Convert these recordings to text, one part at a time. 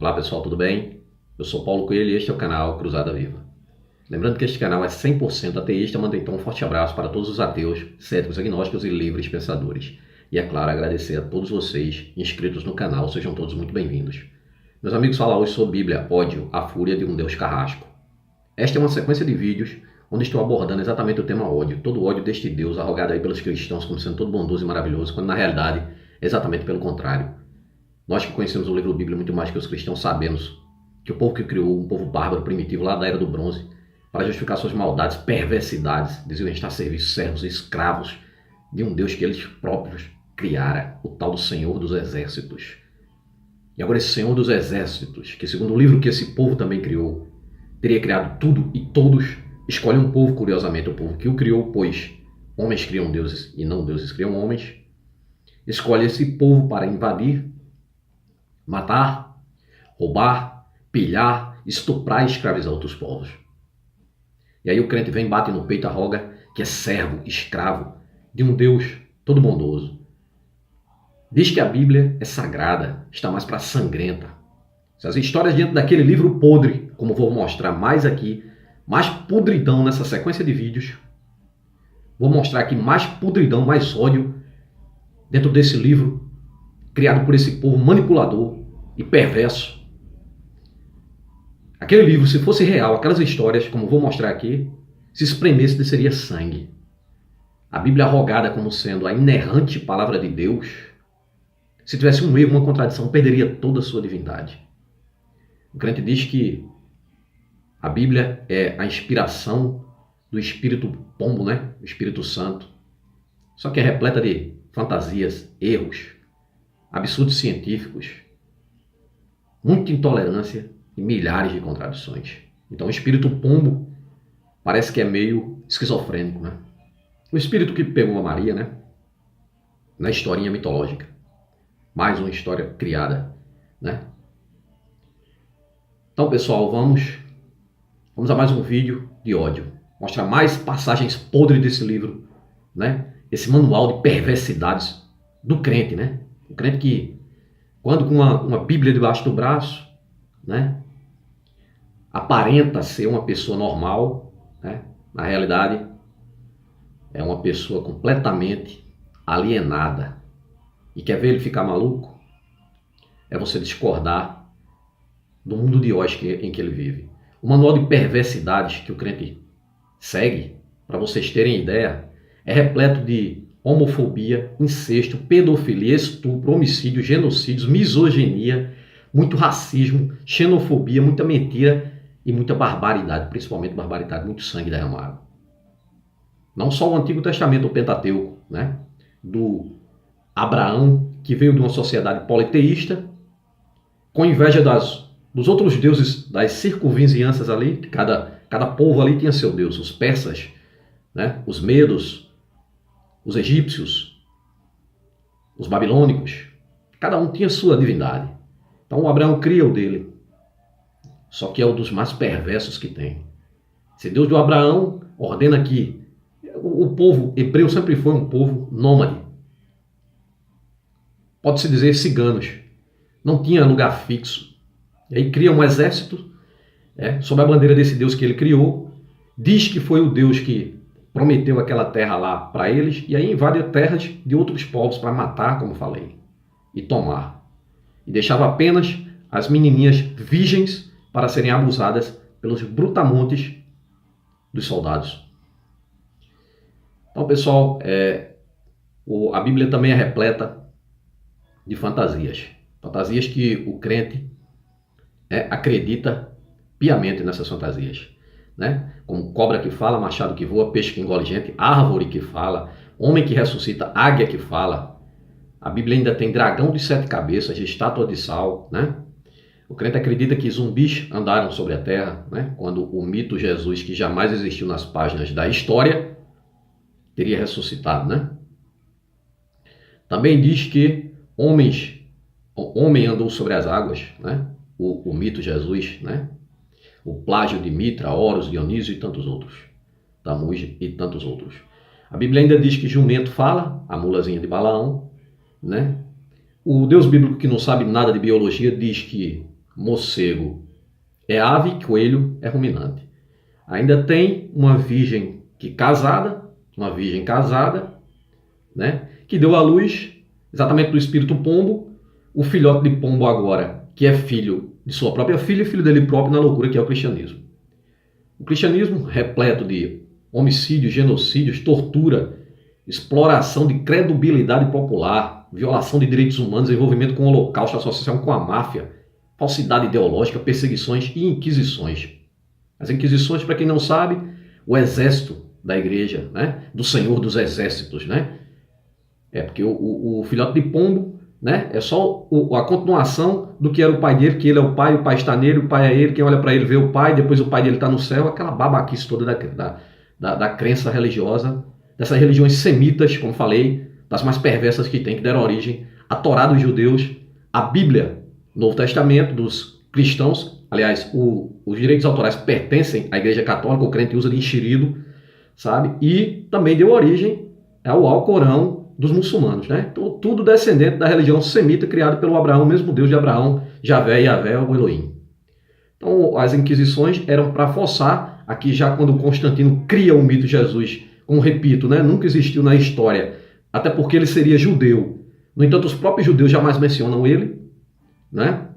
Olá pessoal, tudo bem? Eu sou Paulo Coelho e este é o canal Cruzada Viva. Lembrando que este canal é 100% ateísta, mando então um forte abraço para todos os ateus, céticos, agnósticos e livres pensadores. E é claro, agradecer a todos vocês inscritos no canal, sejam todos muito bem-vindos. Meus amigos, falar hoje sobre Bíblia, ódio, a fúria de um Deus carrasco. Esta é uma sequência de vídeos onde estou abordando exatamente o tema ódio, todo o ódio deste Deus arrogado aí pelos cristãos como sendo todo bondoso e maravilhoso, quando na realidade é exatamente pelo contrário. Nós que conhecemos o livro Bíblia muito mais que os cristãos sabemos que o povo que criou, um povo bárbaro, primitivo, lá da Era do Bronze, para justificar suas maldades, perversidades, diziam estar a serviço, servos e escravos de um Deus que eles próprios criaram, o tal do Senhor dos Exércitos. E agora esse Senhor dos Exércitos, que segundo o livro que esse povo também criou, teria criado tudo e todos, escolhe um povo, curiosamente, o povo que o criou, pois homens criam deuses e não deuses criam homens, escolhe esse povo para invadir, matar, roubar, pilhar, estuprar e escravizar outros povos. E aí o crente vem, bate no peito, arroga que é servo, escravo de um Deus todo bondoso. Diz que a Bíblia é sagrada, está mais para sangrenta. Se as histórias dentro daquele livro podre, como vou mostrar mais aqui, mais podridão nessa sequência de vídeos, vou mostrar aqui mais podridão, mais ódio dentro desse livro, criado por esse povo manipulador e perverso. Aquele livro, se fosse real, aquelas histórias, como vou mostrar aqui, se espremesse, desceria sangue. A Bíblia arrogada como sendo a inerrante palavra de Deus, se tivesse um erro, uma contradição, perderia toda a sua divindade. O crente diz que a Bíblia é a inspiração do Espírito Pombo, né? O Espírito Santo. Só que é repleta de fantasias, erros, absurdos científicos, muita intolerância e milhares de contradições. Então o espírito pombo parece que é meio esquizofrênico, né? O espírito que pegou a Maria, né? Na historinha mitológica. Mais uma história criada, né? Então, pessoal, vamos a mais um vídeo de ódio. Mostrar mais passagens podres desse livro, né? Esse manual de perversidades do crente, né? O crente que, quando com uma Bíblia debaixo do braço, né? Aparenta ser uma pessoa normal, né? Na realidade é uma pessoa completamente alienada. E quer ver ele ficar maluco? É você discordar do mundo de hoje em que ele vive. O manual de perversidades que o crente segue, para vocês terem ideia, é repleto de homofobia, incesto, pedofilia, estupro, homicídio, genocídios, misoginia, muito racismo, xenofobia, muita mentira e muita barbaridade, principalmente barbaridade, muito sangue derramado. Não só o Antigo Testamento, o Pentateuco, né? Do Abraão, que veio de uma sociedade politeísta, com inveja dos outros deuses das circunvizinhanças ali, cada povo ali tinha seu deus, os persas, né? Os medos, os egípcios, os babilônicos, cada um tinha sua divindade. Então o Abraão cria o dele, só que é um dos mais perversos que tem. Se Deus do Abraão ordena que o povo hebreu sempre foi um povo nômade, pode-se dizer ciganos, não tinha lugar fixo. E aí cria um exército, sob a bandeira desse Deus que ele criou, diz que foi o Deus que prometeu aquela terra lá para eles, e aí invade terras de outros povos para matar, como falei, e tomar. E deixava apenas as menininhas virgens para serem abusadas pelos brutamontes dos soldados. Então, pessoal, a Bíblia também é repleta de fantasias. Fantasias que o crente acredita piamente nessas fantasias, né? Como cobra que fala, machado que voa, peixe que engole gente, árvore que fala, homem que ressuscita, águia que fala. A Bíblia ainda tem dragão de 7 cabeças, estátua de sal, né? O crente acredita que zumbis andaram sobre a terra, né? Quando o mito Jesus, que jamais existiu nas páginas da história, teria ressuscitado, né? Também diz que homem andou sobre as águas, né? O mito Jesus, né? O plágio de Mitra, Horus, Dionísio e tantos outros. Tamuj e tantos outros. A Bíblia ainda diz que jumento fala, a mulazinha de Balaão, né? O Deus bíblico que não sabe nada de biologia diz que morcego é ave, coelho é ruminante. Ainda tem uma virgem casada, né, que deu à luz exatamente do espírito pombo, o filhote de pombo agora, que é filho de sua própria filha e filho dele próprio na loucura que é o cristianismo. O cristianismo repleto de homicídios, genocídios, tortura, exploração de credibilidade popular, violação de direitos humanos, envolvimento com o holocausto, associação com a máfia, falsidade ideológica, perseguições e inquisições. As inquisições, para quem não sabe, o exército da igreja, né, do Senhor dos Exércitos, né? Porque o filhote de pombo, né, é só a continuação do que era o pai dele, que ele é o pai está nele, o pai é ele, quem olha para ele vê o pai, depois o pai dele está no céu, aquela babaquice toda da crença religiosa, dessas religiões semitas, como falei, das mais perversas que tem, que deram origem à Torá dos judeus, à Bíblia, Novo Testamento dos cristãos. Aliás, os direitos autorais pertencem à Igreja Católica, o crente usa de enxerido, sabe? E também deu origem ao Alcorão dos muçulmanos, né? Então, tudo descendente da religião semita criada pelo Abraão, o mesmo Deus de Abraão, Javé e Yahvé, o Elohim. Então, as inquisições eram para forçar, aqui já quando Constantino cria o mito de Jesus, como repito, né, nunca existiu na história, até porque ele seria judeu. No entanto, os próprios judeus jamais mencionam ele, né?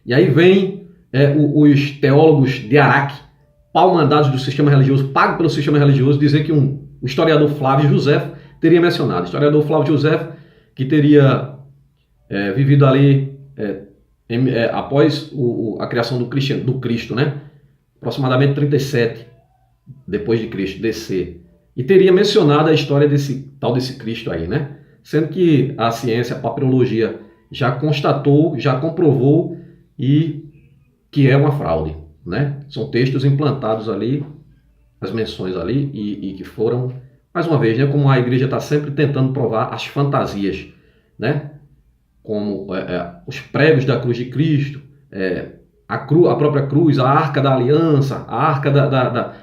E aí vem os teólogos de Araque, pau-mandados do sistema religioso, pago pelo sistema religioso, dizer que o historiador Flávio José teria mencionado. O historiador Flávio José, que teria vivido ali após a criação do Cristo, né? Aproximadamente 37 depois de Cristo, DC. E teria mencionado a história desse Cristo aí, né? Sendo que a ciência, a papirologia, já constatou, já comprovou e que é uma fraude, né? São textos implantados ali, as menções ali, e que foram, mais uma vez, né, como a igreja está sempre tentando provar as fantasias, né? Como os pregos da cruz de Cristo, a própria cruz, a arca da aliança, a arca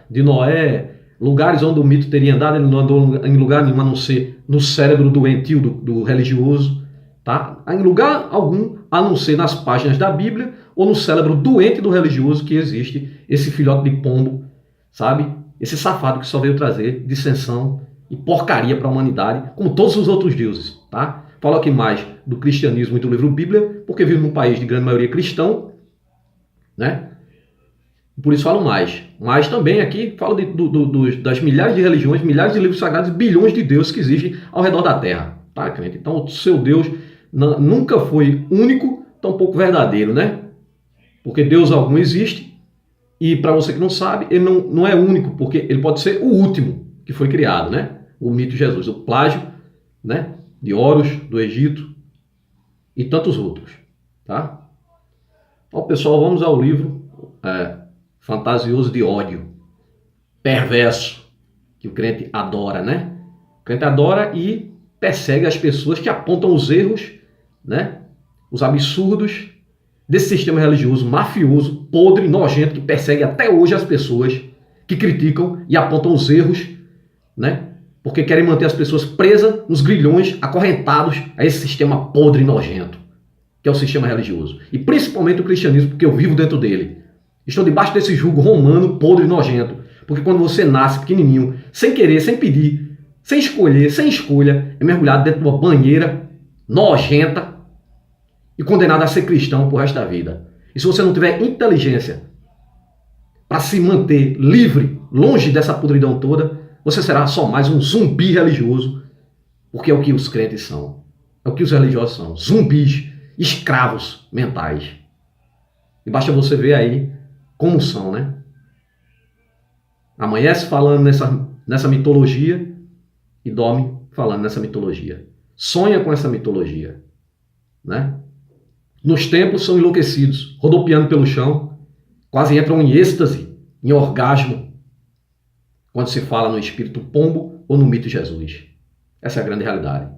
de Noé, lugares onde o mito teria andado, ele não andou em lugar nenhum a não ser no cérebro doentio do religioso, tá? Em lugar algum a não ser nas páginas da Bíblia ou no cérebro doente do religioso que existe esse filhote de pombo, sabe? Esse safado que só veio trazer dissensão e porcaria para a humanidade, como todos os outros deuses, tá? Falo aqui mais do cristianismo e do livro Bíblia, porque vivo num país de grande maioria cristão, né? Por isso falo mais. Mas também aqui falo das milhares de religiões, milhares de livros sagrados e bilhões de deuses que existem ao redor da Terra, tá, crente? Então o seu Deus nunca foi único, tampouco verdadeiro, né? Porque Deus algum existe, e para você que não sabe, ele não é único, porque ele pode ser o último que foi criado, né? O mito de Jesus, o plágio, né, de Horus, do Egito e tantos outros, tá? Então, pessoal, vamos ao livro fantasioso de ódio, perverso, que o crente adora, né? O crente adora e persegue as pessoas que apontam os erros, né, os absurdos desse sistema religioso mafioso, podre, nojento, que persegue até hoje as pessoas que criticam e apontam os erros, né? Porque querem manter as pessoas presas nos grilhões, acorrentados a esse sistema podre e nojento, que é o sistema religioso. E principalmente o cristianismo, porque eu vivo dentro dele. Estou debaixo desse jugo romano, podre e nojento. Porque quando você nasce pequenininho, sem querer, sem pedir, sem escolher, sem escolha, é mergulhado dentro de uma banheira nojenta e condenado a ser cristão pro resto da vida. E se você não tiver inteligência para se manter livre, longe dessa podridão toda, você será só mais um zumbi religioso, porque é o que os crentes são. É o que os religiosos são. Zumbis, escravos mentais. E basta você ver aí como são, né? Amanhece falando nessa mitologia e dorme falando nessa mitologia. Sonha com essa mitologia, né? Nos templos são enlouquecidos, rodopiando pelo chão, quase entram em êxtase, em orgasmo, quando se fala no espírito pombo ou no mito de Jesus. Essa é a grande realidade.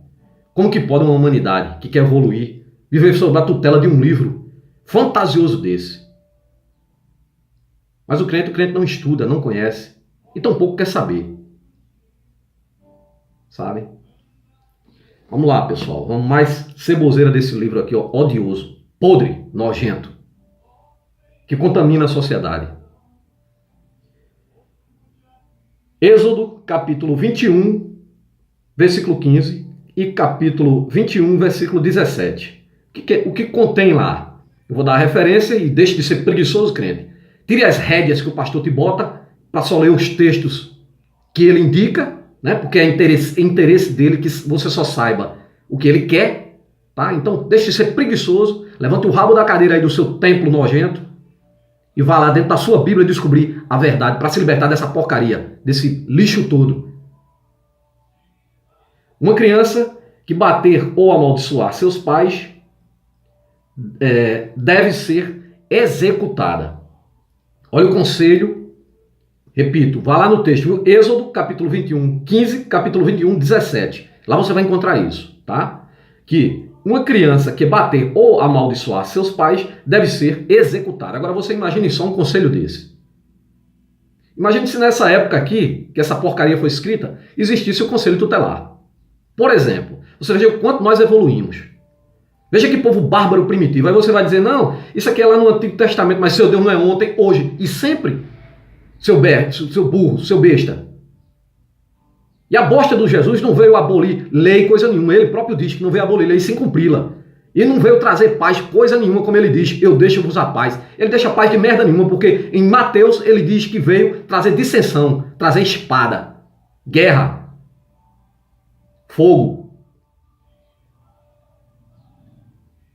Como que pode uma humanidade que quer evoluir viver sob a tutela de um livro fantasioso desse? Mas o crente não estuda, não conhece e tampouco quer saber. Sabe? Vamos lá, pessoal. Vamos mais ceboseira desse livro aqui, ó, odioso, podre, nojento. que contamina a sociedade. Êxodo, capítulo 21, versículo 15 e capítulo 21, versículo 17. O que contém lá? Eu vou dar a referência e deixe de ser preguiçoso, crente. Tire as rédeas que o pastor te bota para só ler os textos que ele indica, né? Porque é interesse dele que você só saiba o que ele quer, tá? Então, deixe de ser preguiçoso, levante o rabo da cadeira aí do seu templo nojento e vá lá dentro da sua Bíblia descobrir a verdade para se libertar dessa porcaria, desse lixo todo. Uma criança que bater ou amaldiçoar seus pais deve ser executada. Olha o conselho, repito, vá lá no texto, viu? Êxodo, capítulo 21, 15, capítulo 21, 17. Lá você vai encontrar isso, tá? Que uma criança que bater ou amaldiçoar seus pais deve ser executada. Agora você imagine só um conselho desse. Imagine se nessa época aqui, que essa porcaria foi escrita, existisse o conselho tutelar. Por exemplo, você veja o quanto nós evoluímos. Veja que povo bárbaro primitivo. Aí você vai dizer, não, isso aqui é lá no Antigo Testamento, mas seu Deus não é ontem, hoje e sempre. Seu burro, seu besta. E a bosta do Jesus não veio abolir lei, coisa nenhuma. Ele próprio diz que não veio abolir lei sem cumpri-la. E não veio trazer paz, coisa nenhuma, como ele diz, eu deixo-vos a paz. Ele deixa paz de merda nenhuma, porque em Mateus ele diz que veio trazer dissensão, trazer espada, guerra, fogo.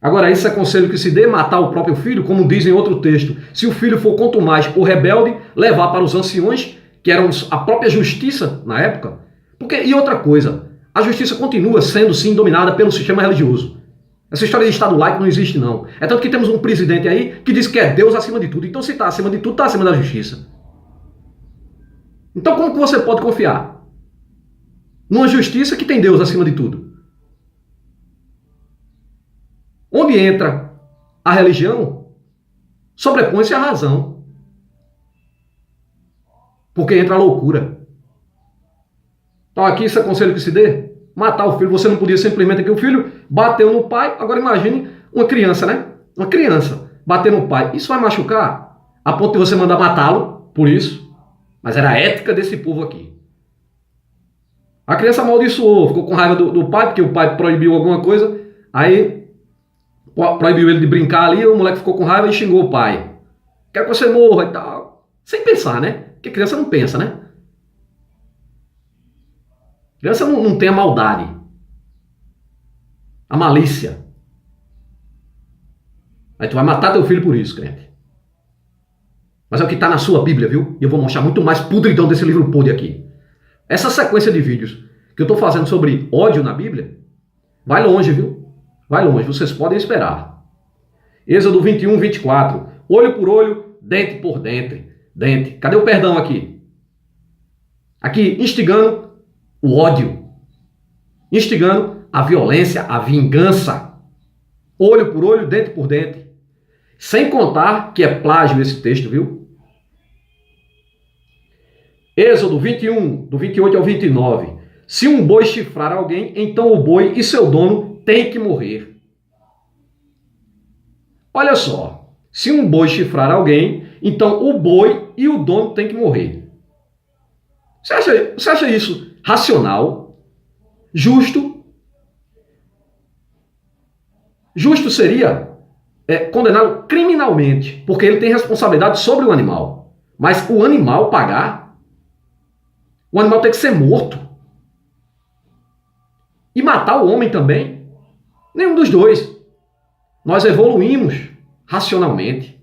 Agora, esse é conselho que se dê, matar o próprio filho, como diz em outro texto. Se o filho for quanto mais o rebelde, levar para os anciões, que eram a própria justiça na época. E outra coisa, a justiça continua sendo, sim, dominada pelo sistema religioso. Essa história de Estado laico não existe, não. É tanto que temos um presidente aí que diz que é Deus acima de tudo. Então, se está acima de tudo, está acima da justiça. Então, como que você pode confiar numa justiça que tem Deus acima de tudo? Onde entra a religião, sobrepõe-se a razão. Porque entra a loucura. Então aqui esse é o conselho que se dê. Matar o filho. Você não podia simplesmente que o filho bateu no pai. Agora imagine uma criança, né? Uma criança bater no pai. Isso vai machucar? A ponto de você mandar matá-lo por isso. Mas era a ética desse povo aqui. A criança amaldiçoou, ficou com raiva do pai, porque o pai proibiu alguma coisa. Aí proibiu ele de brincar ali, o moleque ficou com raiva e xingou o pai. Quero que você morra e tal. Sem pensar, né? Porque criança não pensa, né? Criança não tem a maldade. A malícia. Aí tu vai matar teu filho por isso, crente. Mas é o que está na sua Bíblia, viu? E eu vou mostrar muito mais podridão desse livro podre aqui. Essa sequência de vídeos que eu estou fazendo sobre ódio na Bíblia, vai longe, viu? Vai longe, vocês podem esperar. Êxodo 21, 24. Olho por olho, dente por dente. Cadê o perdão aqui? Aqui, instigando o ódio. Instigando a violência, a vingança. Olho por olho, dente por dente. Sem contar que é plágio esse texto, viu? Êxodo 21, do 28 ao 29. Se um boi chifrar alguém, então o boi e seu dono tem que morrer. Olha só, se um boi chifrar alguém, então o boi e o dono tem que morrer. Você acha isso racional? Justo? Justo seria condená-lo criminalmente, porque ele tem responsabilidade sobre o animal. Mas o animal pagar, o animal tem que ser morto. E matar o homem também? Nenhum dos dois. Nós evoluímos racionalmente.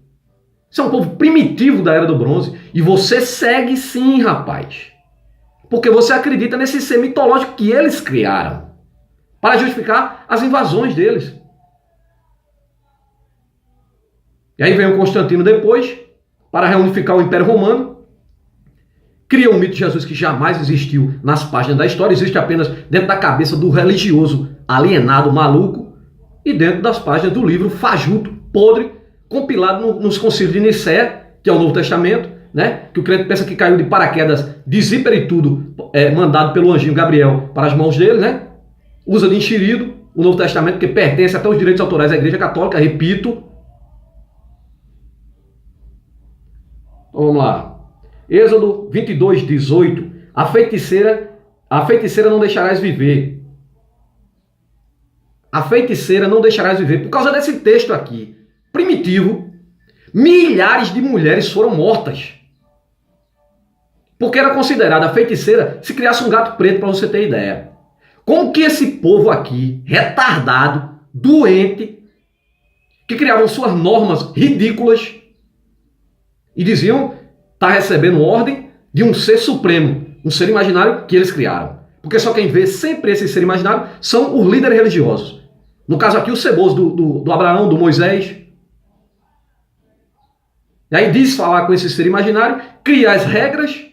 Isso é um povo primitivo da Era do Bronze. E você segue sim, rapaz. Porque você acredita nesse ser mitológico que eles criaram para justificar as invasões deles. E aí vem o Constantino depois, para reunificar o Império Romano. Cria um mito de Jesus que jamais existiu nas páginas da história. Existe apenas dentro da cabeça do religioso alienado, maluco, e dentro das páginas do livro fajuto, podre, compilado nos concílios de Nicéia, que é o Novo Testamento, né? Que o crente pensa que caiu de paraquedas, de zíper e tudo, mandado pelo anjinho Gabriel para as mãos dele, né? Usa de enxerido o Novo Testamento, que pertence até os direitos autorais da Igreja Católica, repito. Vamos lá. Êxodo 22, 18. A feiticeira não deixarás viver. A feiticeira não deixarás viver. Por causa desse texto aqui, primitivo, milhares de mulheres foram mortas. Porque era considerada a feiticeira se criasse um gato preto, para você ter ideia. Como que esse povo aqui, retardado, doente, que criavam suas normas ridículas e diziam estar recebendo ordem de um ser supremo, um ser imaginário que eles criaram. Porque só quem vê sempre esse ser imaginário são os líderes religiosos. No caso aqui, o ceboso do Abraão, do Moisés. E aí diz falar com esse ser imaginário, cria as regras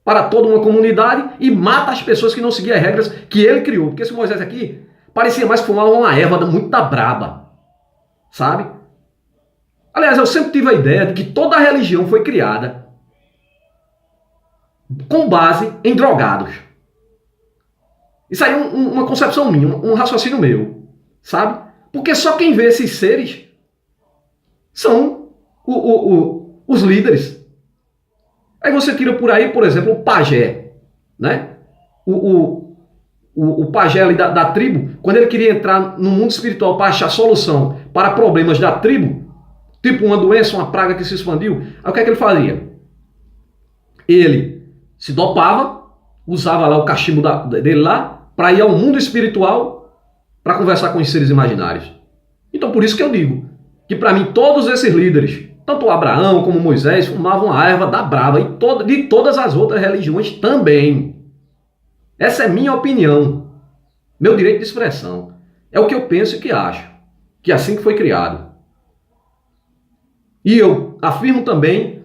para toda uma comunidade e mata as pessoas que não seguiam as regras que ele criou. Porque esse Moisés aqui parecia mais que fumava uma erva muito da braba. Sabe? Aliás, eu sempre tive a ideia de que toda a religião foi criada com base em drogados. Isso aí é uma concepção minha, um raciocínio meu. Sabe? Porque só quem vê esses seres são os líderes. Aí você tira por aí, por exemplo, o pajé, né? O pajé ali da tribo, quando ele queria entrar no mundo espiritual para achar solução para problemas da tribo, tipo uma doença, uma praga que se expandiu, aí o que é que ele fazia? Ele se dopava, usava lá o cachimbo dele lá, para ir ao mundo espiritual, para conversar com os seres imaginários. Então por isso que eu digo, que para mim todos esses líderes, tanto Abraão como Moisés, fumavam a erva da brava e de todas as outras religiões também. Essa é minha opinião, meu direito de expressão. É o que eu penso e que acho, que é assim que foi criado. E eu afirmo também,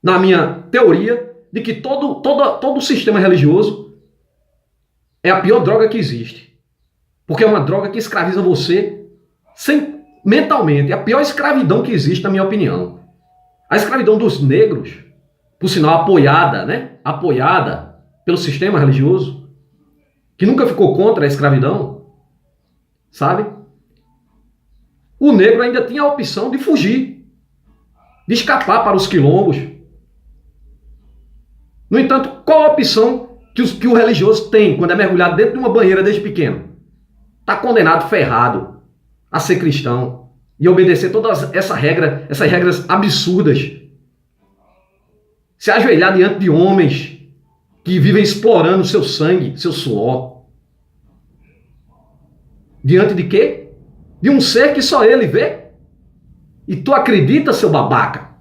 na minha teoria, de que todo sistema religioso é a pior droga que existe. Porque é uma droga que escraviza você mentalmente. É a pior escravidão que existe, na minha opinião. A escravidão dos negros, por sinal apoiada, né? Apoiada pelo sistema religioso, que nunca ficou contra a escravidão, sabe? O negro ainda tinha a opção de fugir, de escapar para os quilombos. No entanto, qual a opção que o religioso tem quando é mergulhado dentro de uma banheira desde pequeno? Está condenado, ferrado, a ser cristão e obedecer todas essas regras absurdas. Se ajoelhar diante de homens que vivem explorando seu sangue, seu suor. Diante de quê? De um ser que só ele vê? E tu acredita, seu babaca?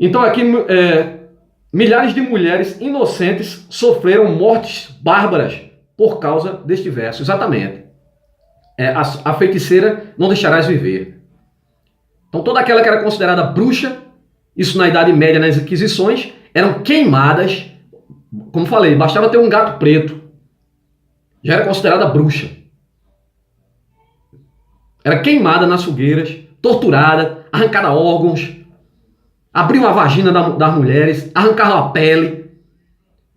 Então aqui milhares de mulheres inocentes sofreram mortes bárbaras por causa deste verso. Exatamente. A feiticeira não deixarás viver. Então toda aquela que era considerada bruxa, isso na Idade Média, nas Inquisições, eram queimadas. Como falei, bastava ter um gato preto. Já era considerada bruxa. Era queimada nas fogueiras, torturada, arrancada órgãos, abriam a vagina das mulheres, arrancaram a pele.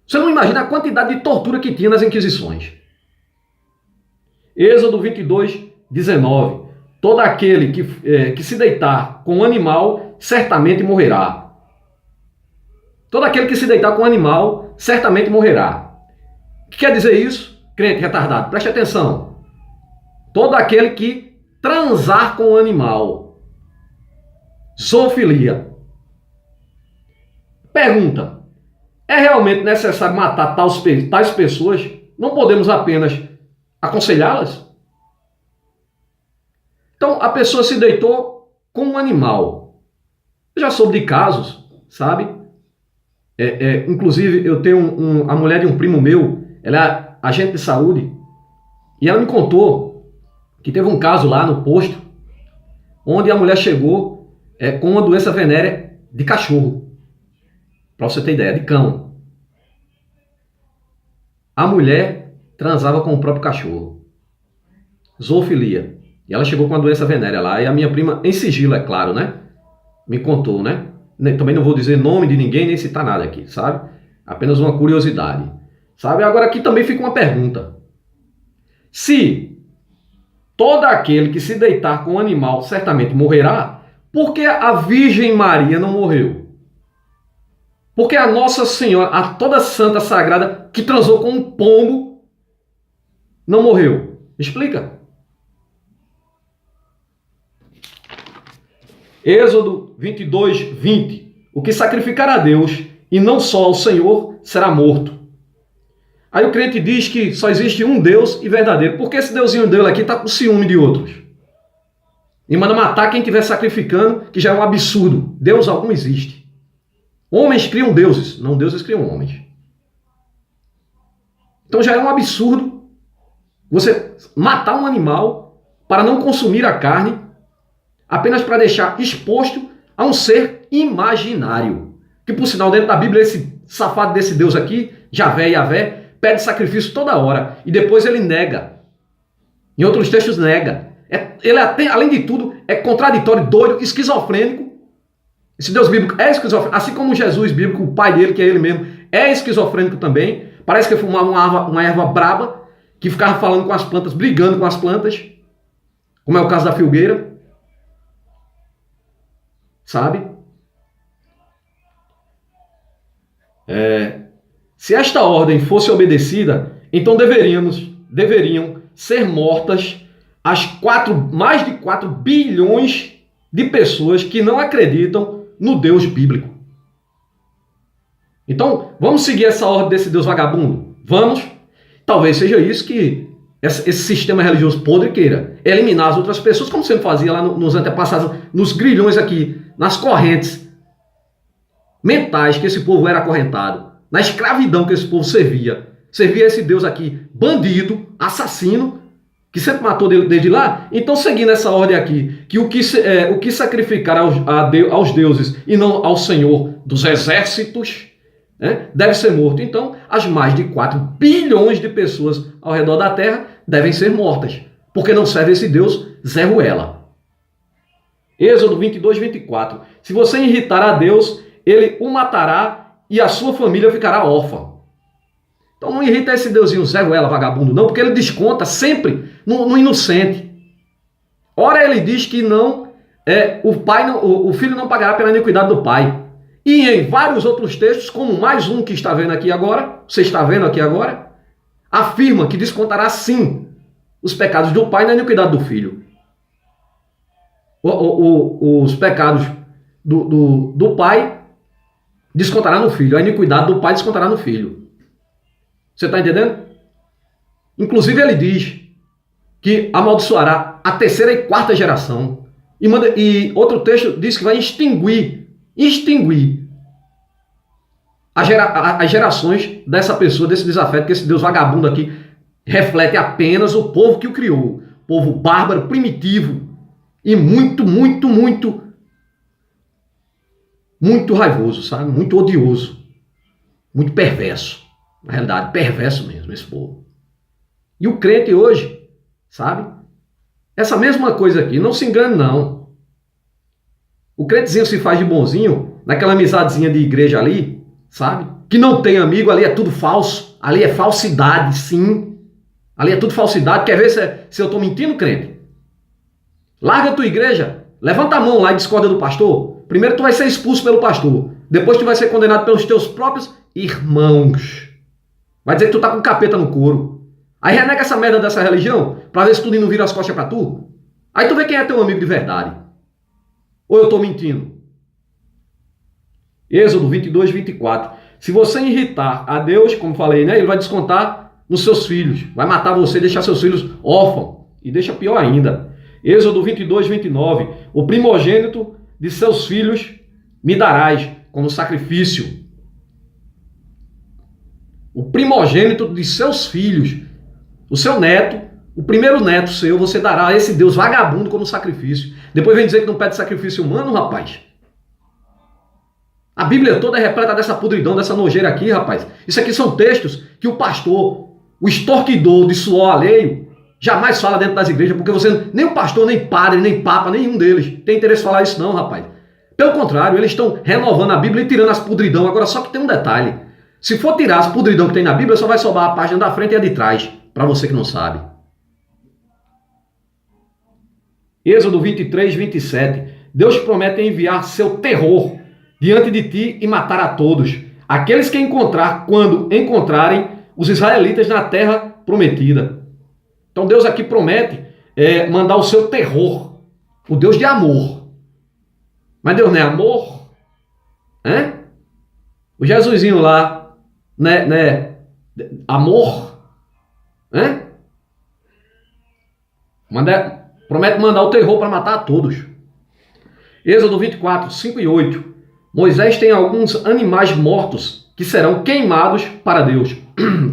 Você não imagina a quantidade de tortura que tinha nas Inquisições. Êxodo 22, 19. Todo aquele que se deitar com um animal, certamente morrerá. Todo aquele que se deitar com um animal, certamente morrerá. O que quer dizer isso? Crente retardado, preste atenção. Todo aquele que transar com um animal. Zoofilia. Pergunta: é realmente necessário matar tais pessoas? Não podemos apenas aconselhá-las? Então, a pessoa se deitou com um animal. Eu já soube de casos, sabe? Inclusive, eu tenho a mulher de um primo meu, ela é agente de saúde, e ela me contou que teve um caso lá no posto, onde a mulher chegou com uma doença venérea de cachorro. Para você ter ideia, de cão. A mulher transava com o próprio cachorro. Zoofilia. E ela chegou com a doença venérea lá. E a minha prima, em sigilo, é claro, né? Me contou, né? Também não vou dizer nome de ninguém, nem citar nada aqui, sabe? Apenas uma curiosidade. Sabe? Agora aqui também fica uma pergunta. Se todo aquele que se deitar com o animal certamente morrerá, porque a Virgem Maria não morreu. Porque a Nossa Senhora, a toda santa sagrada, que transou com um pombo, não morreu. Explica. Êxodo 22, 20. O que sacrificar a Deus, e não só ao Senhor, será morto. Aí o crente diz que só existe um Deus e verdadeiro. Porque esse deusinho dele aqui está com ciúme de outros. E manda matar quem estiver sacrificando, que já é um absurdo. Deus algum existe. Homens criam deuses, não deuses criam homens. Então já é um absurdo você matar um animal para não consumir a carne, apenas para deixar exposto a um ser imaginário. Que por sinal dentro da Bíblia esse safado desse Deus aqui, Yahvé, pede sacrifício toda hora e depois ele nega. Em outros textos nega. Ele além de tudo é contraditório, doido, esquizofrênico. Esse Deus bíblico é esquizofrênico, assim como o Jesus bíblico, o pai dele, que é ele mesmo, é esquizofrênico também. Parece que fumava uma erva braba, que ficava falando com as plantas, brigando com as plantas, como é o caso da filgueira. Sabe? Se esta ordem fosse obedecida, então deveriam ser mortas mais de 4 bilhões de pessoas que não acreditam no Deus bíblico. Então, vamos seguir essa ordem desse Deus vagabundo? Vamos? Talvez seja isso que esse sistema religioso podre queira. Eliminar as outras pessoas, como sempre fazia lá nos antepassados, nos grilhões aqui, nas correntes mentais que esse povo era acorrentado, na escravidão que esse povo servia. Servia esse Deus aqui, bandido, assassino, que sempre matou desde lá. Então, seguindo essa ordem aqui, que o que sacrificar aos deuses e não ao Senhor dos exércitos, deve ser morto. Então, as mais de 4 bilhões de pessoas ao redor da terra devem ser mortas, porque não serve esse Deus Zé Ruela. Êxodo 22, 24. Se você irritar a Deus, ele o matará e a sua família ficará órfã. Então não irrita esse deusinho Zé Ruela, vagabundo, não, porque ele desconta sempre no inocente. Ora ele diz que o filho não pagará pela iniquidade do pai. E em vários outros textos, como mais um que está vendo aqui agora, você está vendo aqui agora, afirma que descontará sim os pecados do pai na iniquidade do filho. Os pecados do pai descontará no filho, a iniquidade do pai descontará no filho. Você está entendendo? Inclusive ele diz que amaldiçoará a 3ª e 4ª geração. E outro texto diz que vai extinguir as gerações dessa pessoa, desse desafeto, que esse Deus vagabundo aqui reflete apenas o povo que o criou. Povo bárbaro, primitivo e muito raivoso, sabe? Muito odioso, muito perverso. Na realidade, perverso mesmo esse povo. E o crente hoje, sabe? Essa mesma coisa aqui, não se engane não. O crentezinho se faz de bonzinho, naquela amizadezinha de igreja ali, sabe? Que não tem amigo, ali é tudo falso. Ali é falsidade, sim. Ali é tudo falsidade. Quer ver se eu estou mentindo, crente? Larga a tua igreja, levanta a mão lá e discorda do pastor. Primeiro tu vai ser expulso pelo pastor. Depois tu vai ser condenado pelos teus próprios irmãos. Vai dizer que tu tá com capeta no couro. Aí renega essa merda dessa religião pra ver se tudo não vira as costas pra tu. Aí tu vê quem é teu amigo de verdade. Ou eu tô mentindo? Êxodo 22, 24. Se você irritar a Deus, como falei, né? Ele vai descontar nos seus filhos. Vai matar você e deixar seus filhos órfãos. E deixa pior ainda. Êxodo 22, 29. O primogênito de seus filhos me darás como sacrifício. O primogênito de seus filhos, o seu neto, o primeiro neto seu, você dará a esse Deus vagabundo como sacrifício. Depois vem dizer que não pede sacrifício humano, rapaz. A Bíblia toda é repleta dessa podridão, dessa nojeira aqui, rapaz. Isso aqui são textos que o pastor, o extorquidor de suor alheio, jamais fala dentro das igrejas, porque nem o pastor, nem padre, nem papa, nenhum deles tem interesse em falar isso não, rapaz. Pelo contrário, eles estão renovando a Bíblia e tirando as podridão. Agora só que tem um detalhe. Se for tirar as podridão que tem na Bíblia, só vai sobrar a página da frente e a de trás, para você que não sabe. Êxodo 23, 27. Deus promete enviar seu terror diante de ti e matar a todos, aqueles que encontrar quando encontrarem os israelitas na terra prometida. Então Deus aqui promete mandar o seu terror, o Deus de amor. Mas Deus não é amor? Hein? O Jesusinho lá, né? Amor? Hein? Promete mandar o terror para matar a todos. Êxodo 24, 5 e 8. Moisés tem alguns animais mortos que serão queimados para Deus.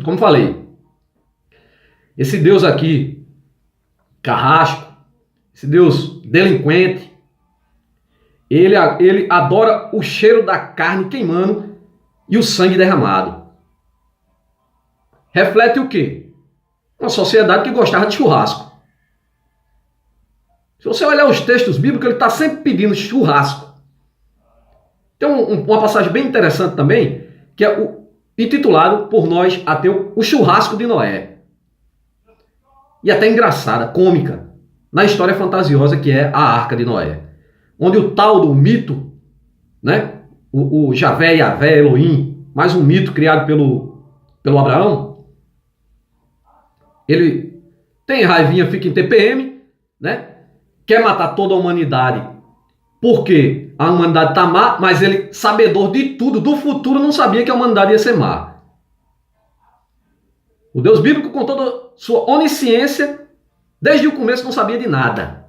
Como falei, esse Deus aqui, carrasco, esse Deus delinquente, ele adora o cheiro da carne queimando e o sangue derramado. Reflete o quê? Uma sociedade que gostava de churrasco. Se você olhar os textos bíblicos, ele está sempre pedindo churrasco. Tem uma passagem bem interessante também, que é intitulado por nós ateus, o churrasco de Noé. E até engraçada, cômica, na história fantasiosa que é a Arca de Noé. Onde o tal do mito, né, o Javé, Yavé, Elohim, mais um mito criado pelo Abraão, ele tem raivinha, fica em TPM, né? Quer matar toda a humanidade porque a humanidade está má, mas ele, sabedor de tudo, do futuro, não sabia que a humanidade ia ser má. O Deus bíblico, com toda sua onisciência, desde o começo não sabia de nada.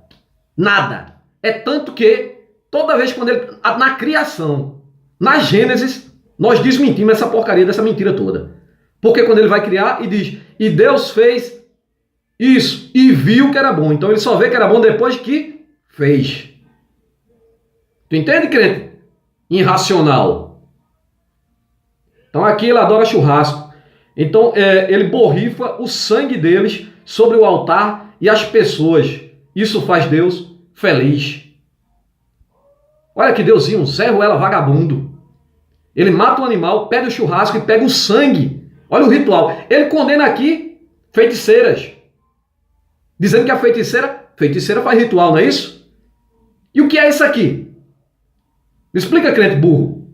Nada. É tanto que, toda vez quando ele, na criação, na Gênesis, nós desmentimos essa porcaria dessa mentira toda. Porque quando ele vai criar e diz, e Deus fez isso e viu que era bom. Então ele só vê que era bom depois que fez. Tu entende, crente? Irracional. Então aqui ele adora churrasco. Então ele borrifa o sangue deles sobre o altar e as pessoas. Isso faz Deus feliz. Olha que Deusinho, Zé Ruela vagabundo. Ele mata o animal, pega o churrasco e pega o sangue. Olha o ritual. Ele condena aqui feiticeiras. Dizendo que a feiticeira faz ritual, não é isso? E o que é isso aqui? Me explica, crente burro.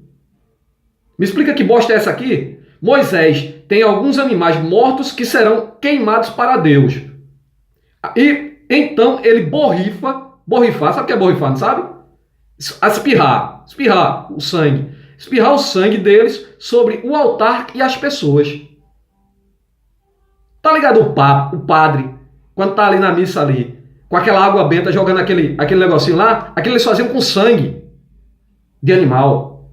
Me explica que bosta é essa aqui? Moisés tem alguns animais mortos que serão queimados para Deus. E então ele borrifar, sabe o que é borrifar, não sabe? Espirrar o sangue. Espirrar o sangue deles sobre o altar e as pessoas. Tá ligado o padre, quando tá ali na missa ali, com aquela água benta jogando aquele negocinho lá, aquilo eles faziam com sangue de animal,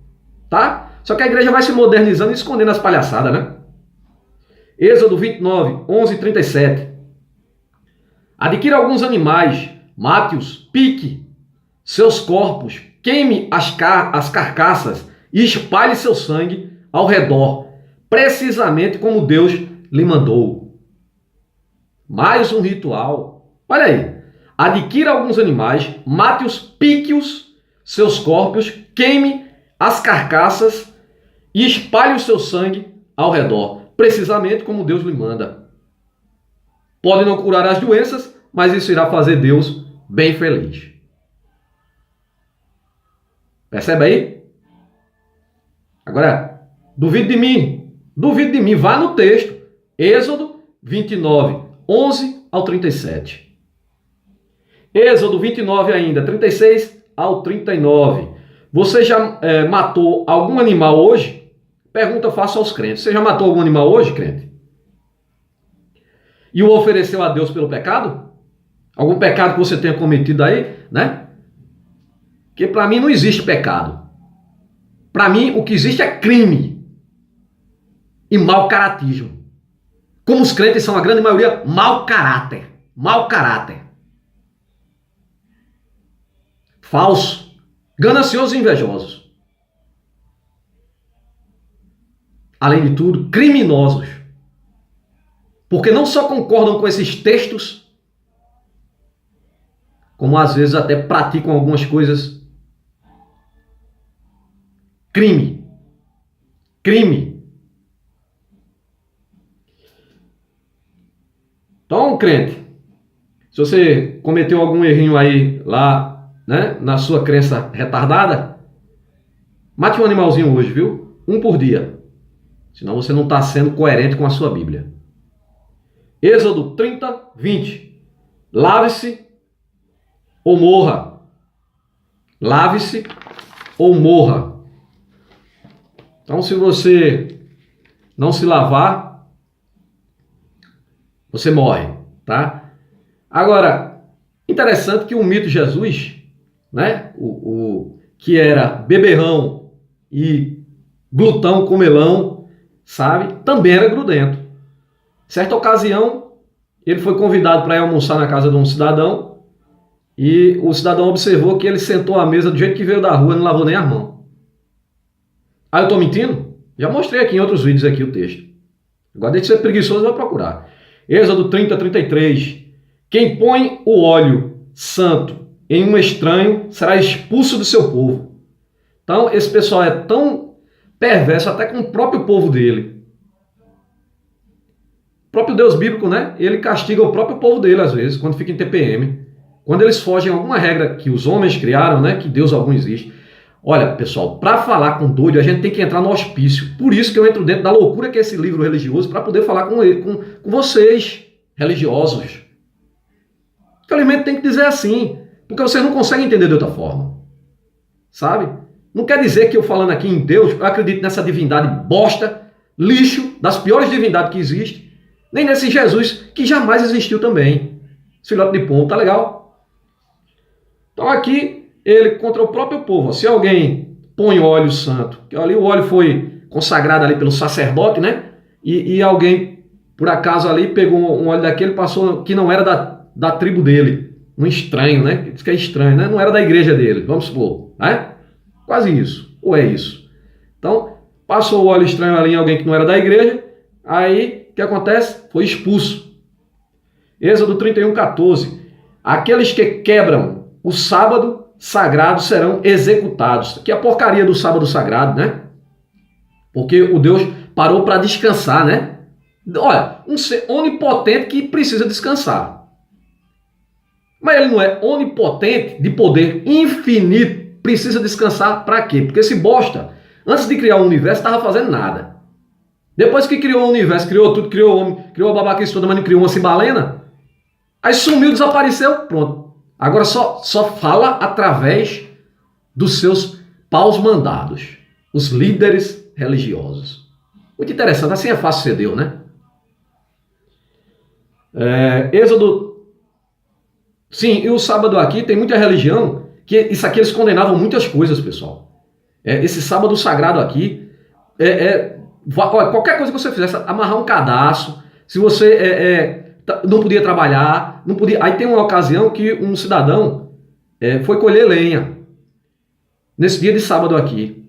tá? Só que a igreja vai se modernizando e escondendo as palhaçadas, né? Êxodo 29, 11 e 37. Adquira alguns animais, mate-os, pique seus corpos, queime as carcaças e espalhe seu sangue ao redor, precisamente como Deus lhe mandou. Mais um ritual. Olha aí. Adquira alguns animais, mate-os, pique-os, seus corpos, queime as carcaças e espalhe o seu sangue ao redor, precisamente como Deus lhe manda. Pode não curar as doenças, mas isso irá fazer Deus bem feliz. Percebe aí? Agora, duvide de mim, vá no texto, Êxodo 29, 11 ao 37. Êxodo 29 ainda, 36 ao 39. Você já matou algum animal hoje? Pergunta faço aos crentes. Você já matou algum animal hoje, crente? E o ofereceu a Deus pelo pecado? Algum pecado que você tenha cometido aí, né? Porque para mim não existe pecado. Para mim o que existe é crime e mau caratismo. Como os crentes são a grande maioria, mau caráter. Mau caráter. Falso. Gananciosos e invejosos. Além de tudo, criminosos. Porque não só concordam com esses textos, como às vezes até praticam algumas coisas. Crime. Então, crente, Se você cometeu algum errinho aí lá, né, na sua crença retardada, mate um animalzinho hoje, viu? Um por dia. Senão você não está sendo coerente com a sua Bíblia. Êxodo 30, 20. Lave-se ou morra. Lave-se ou morra. Então, se você não se lavar, você morre, tá? Agora, interessante que o mito de Jesus, né, que era beberrão e glutão, comelão, sabe, também era grudento. Certa ocasião, ele foi convidado para ir almoçar na casa de um cidadão e o cidadão observou que ele sentou à mesa do jeito que veio da rua, não lavou nem as mãos. Ah, eu estou mentindo? Já mostrei aqui em outros vídeos aqui o texto. Agora deixa de ser preguiçoso e vai procurar. Êxodo 30, 33. Quem põe o óleo santo em um estranho será expulso do seu povo. Então, esse pessoal é tão perverso até com o próprio povo dele. O próprio Deus bíblico, né? Ele castiga o próprio povo dele, às vezes, quando fica em TPM. Quando eles fogem a alguma regra que os homens criaram, né? Que Deus algum existe. Olha, pessoal, para falar com doido, a gente tem que entrar no hospício. Por isso que eu entro dentro da loucura que é esse livro religioso, para poder falar com vocês, religiosos. Infelizmente tem que dizer assim, porque vocês não conseguem entender de outra forma. Sabe? Não quer dizer que eu falando aqui em Deus, eu acredito nessa divindade bosta, lixo, das piores divindades que existe, nem nesse Jesus que jamais existiu também. Filhote de pombo, tá legal? Então aqui, ele contra o próprio povo. Se alguém põe óleo santo, que ali o óleo foi consagrado ali pelo sacerdote, né? E alguém, por acaso ali, pegou um óleo daquele, passou que não era da tribo dele. Um estranho, né? Diz que é estranho, né? Não era da igreja dele, vamos supor, né? Quase isso, ou é isso. Então, passou o óleo estranho ali em alguém que não era da igreja, aí, o que acontece? Foi expulso. Êxodo 31, 14. Aqueles que quebram o sábado sagrado serão executados. Que é a porcaria do sábado sagrado, né? Porque o Deus parou para descansar, né? Olha, um ser onipotente que precisa descansar. Mas ele não é onipotente, de poder infinito, precisa descansar para quê? Porque esse bosta, antes de criar o universo, estava fazendo nada. Depois que criou o universo, criou tudo, criou o homem, criou a babaquice toda, mas não criou uma cibalena, aí sumiu, desapareceu, pronto. Agora só fala através dos seus paus mandados, os líderes religiosos. Muito interessante, assim é fácil ser Deus, né? Êxodo. Sim, e o sábado aqui tem muita religião, que isso aqui eles condenavam muitas coisas, pessoal. Esse sábado sagrado aqui, olha, qualquer coisa que você fizesse, amarrar um cadastro, se você não podia trabalhar, não podia. Aí tem uma ocasião que um cidadão foi colher lenha nesse dia de sábado aqui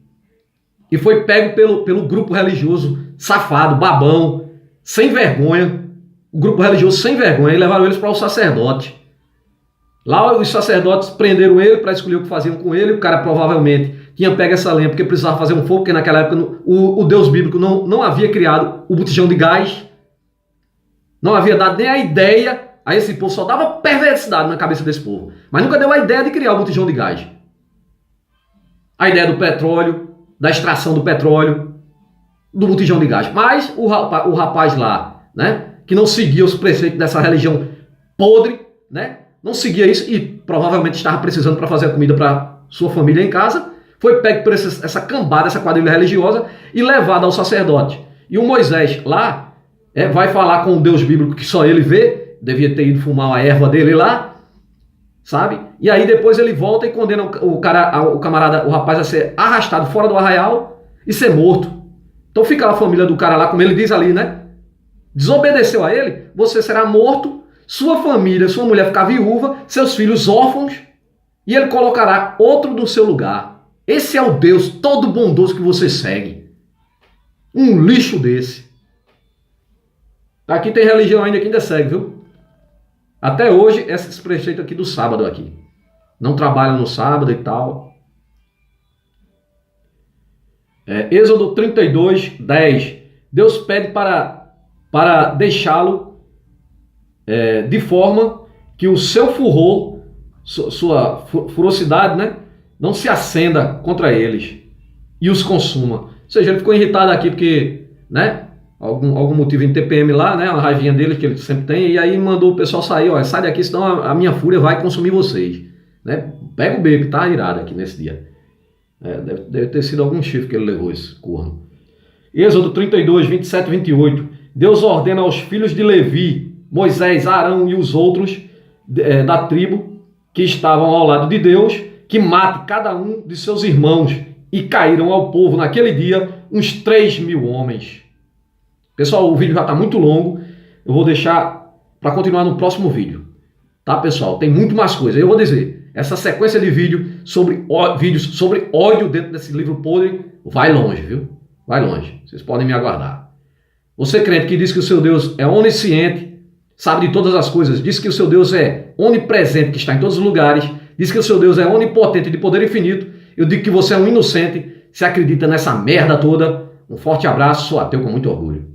e foi pego pelo grupo religioso safado, babão, sem vergonha, o grupo religioso sem vergonha, e levaram eles para o sacerdote. Lá os sacerdotes prenderam ele para escolher o que faziam com ele. O cara provavelmente tinha pego essa lenha porque precisava fazer um fogo, porque naquela época o Deus bíblico não havia criado o botijão de gás. Não havia dado nem a ideia a esse povo, só dava perversidade na cabeça desse povo. Mas nunca deu a ideia de criar o botijão de gás. A ideia do petróleo, da extração do petróleo, do botijão de gás. Mas o rapaz lá, né, que não seguia os preceitos dessa religião podre, né, não seguia isso e provavelmente estava precisando para fazer a comida para sua família em casa, foi pego por essa cambada, essa quadrilha religiosa e levado ao sacerdote. E o Moisés lá vai falar com o Deus bíblico que só ele vê, devia ter ido fumar a erva dele lá, sabe? E aí depois ele volta e condena o camarada, o rapaz a ser arrastado fora do arraial e ser morto. Então fica a família do cara lá, como ele diz ali, né? Desobedeceu a ele, você será morto, sua família, sua mulher ficar viúva, seus filhos órfãos, e ele colocará outro no seu lugar. Esse é o Deus todo bondoso que você segue. Um lixo desse. Aqui tem religião ainda que ainda segue, viu? Até hoje, esses preceitos aqui do sábado aqui. Não trabalham no sábado e tal. Êxodo 32, 10. Deus pede para deixá-lo de forma que o seu furor, sua furosidade, né, não se acenda contra eles e os consuma. Ou seja, ele ficou irritado aqui porque, né, algum motivo em TPM lá, né, uma raivinha dele que ele sempre tem, e aí mandou o pessoal sair, ó, sai daqui, senão a minha fúria vai consumir vocês, né? Pega o bebê, tá irado aqui nesse dia. Deve ter sido algum chifre que ele levou, esse corno. Êxodo 32, 27 e 28. Deus ordena aos filhos de Levi, Moisés, Arão e os outros da tribo que estavam ao lado de Deus, que mate cada um de seus irmãos. E caíram ao povo naquele dia uns 3.000 homens. Pessoal, o vídeo já está muito longo. Eu vou deixar para continuar no próximo vídeo. Tá, pessoal? Tem muito mais coisa. Eu vou dizer, essa sequência de vídeos sobre ódio dentro desse livro podre vai longe, viu? Vai longe. Vocês podem me aguardar. Você crente que diz que o seu Deus é onisciente, sabe de todas as coisas, diz que o seu Deus é onipresente, que está em todos os lugares, diz que o seu Deus é onipotente, de poder infinito, eu digo que você é um inocente, se acredita nessa merda toda. Um forte abraço, sou ateu com muito orgulho.